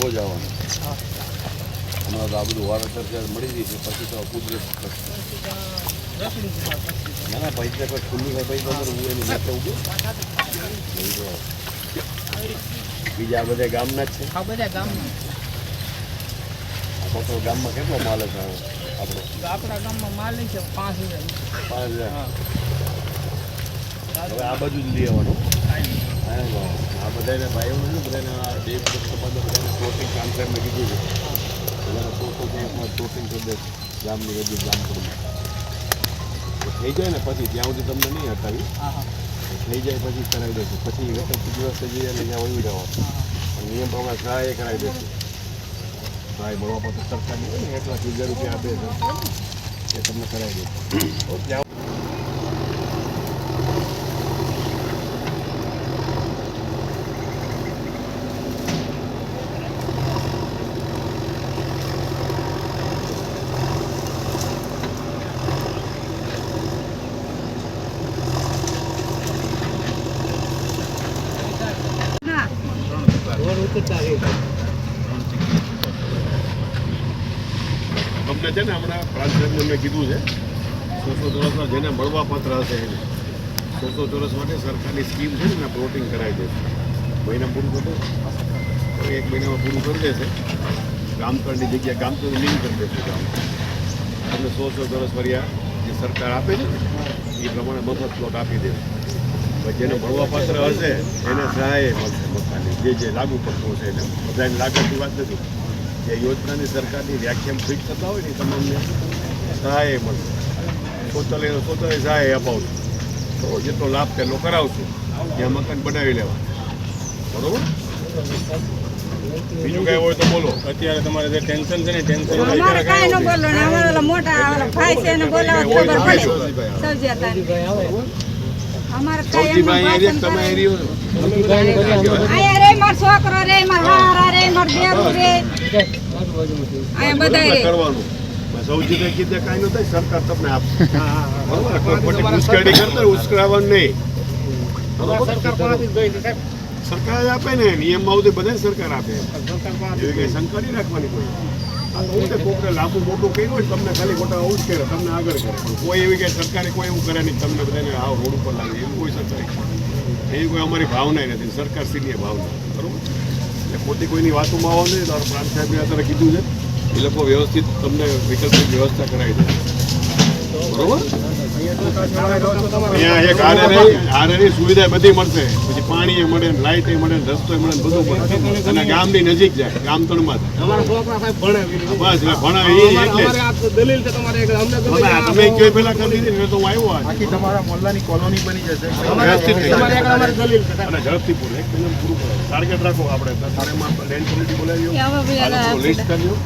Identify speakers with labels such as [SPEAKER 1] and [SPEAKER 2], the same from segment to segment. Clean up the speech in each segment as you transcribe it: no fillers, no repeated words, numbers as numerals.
[SPEAKER 1] રોજ આવવાનું હમણાં તો આ બધું વારંવાર મળી ગઈ છે પછી તો કુદરત ના ના પૈસા કોઈ ખુલ્લું થાય પૈસા હું એની નીચે ઉભું બીજા બધા ગામના જ છે
[SPEAKER 2] બધા ગામના
[SPEAKER 1] તો ગામમાં કેટલો માલ છે આપણો
[SPEAKER 2] આપણા ગામમાં માલ છે 5000
[SPEAKER 1] હવે આ બાજુ જ લઈ આવવાનું આ બધાને ભાઈઓને બધાને આ દેશ બધાને પ્લોટિંગ કોન્ટ્રાક્ટમાં કીધું છે બધાને પ્લોટિંગ કરી દે ગામની બધી ગામ કરી થઈ જાય ને પછી ત્યાં સુધી તમને નહીં હટાવી થઈ જાય પછી કરાવી દેશું પછી વૈકલ્પિક વ્યવસ્થા જઈએ એટલે ત્યાં વયું જવાનું નિયમ પ્રમાણે સહાય કરાવી દેશું સહાય મળવા પડતું સરકારની હોય ને એટલા 1000 રૂપિયા આપે છે એ તમને કરાવી દેશું. તમને છે ને હમણાં પ્રાંત સાહેબને મેં કીધું છે 100 ચોરસમાં જેને મળવા પાત્ર હશે એને 100 ચોરસ માટે સરકારની સ્કીમ છે ને પ્લોટિંગ કરાવી દેશે મહિના પૂરું કરતો 1 મહિનામાં પૂરું કરી દેશે ગામતળની જગ્યા ગામતળ લિંક કરી દેશે ગામ તમને 100 ચોરસ ફર્યા જે સરકાર આપે છે એ પ્રમાણે મફત પ્લોટ આપી દેશે જેને મળવા પાત્ર હશે એને સહાય મળશે મકાનની જે લાગુ પડતું હશે એને બધાને લાગતની વાત નથી જે યોજનાની સરકારની વ્યાખ્યામાં ફિટ થતા હોય ને તમને સહાય મળશે ટોટલી સહાય અપાવશું તો જેટલો લાભ તેટલો કરાવશું ત્યાં મકાન બનાવી લેવા બરોબર બીજું કઈ હોય તો બોલો અત્યારે તમારે જે ટેન્શન છે ને ટેન્શન કરવાનું સૌથી કીધે કાંઈ ન થાય સરકાર તમને આપશે ઉશ્કેરણી કરતા ઉશ્કેરવાનું નહીં સરકાર આપે ને નિયમમાં આવતી બધા સરકાર આપે એવી કઈ શંકા નહીં રાખવાની કોઈ લાંબુ મોટું કર્યું હોય તમને ખાલી ખોટા ઉશ્કેરે તમને આગળ કરે કોઈ એવી કઈ સરકારે કોઈ એવું કરે નહીં તમને બધાને આવ રોડ ઉપર લાગે એવું કોઈ સરકાર એવી કોઈ અમારી ભાવના નથી સરકાર શ્રીની ભાવના બરોબર એટલે પોતે કોઈની વાતોમાં આવવા નહીં તો પ્રાંત સાહેબે અત્યારે કીધું છે એ લોકો વ્યવસ્થિત તમને વિકલ્પની વ્યવસ્થા કરાવી દે બરોબર અહીંયા એક આરની સુવિધા બધી મળશે પછી પાણી મળે લાઇટ મળે રસ્તો મળે બધું મળે અને ગામની નજીક જાય ગામ તળમાં બસ ભણાવે તમે કઈ પેલા કરી દીધી તો હું આવ્યો તમારા મોલ્લાની કોલોની બની જશે અને ઝડપથી પૂરું 1 મહિના પૂરું કરો ટાર્ગેટ રાખો આપણે લેન્ડ કમિટી બોલાવ્યો લિસ્ટ કર્યો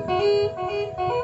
[SPEAKER 1] છે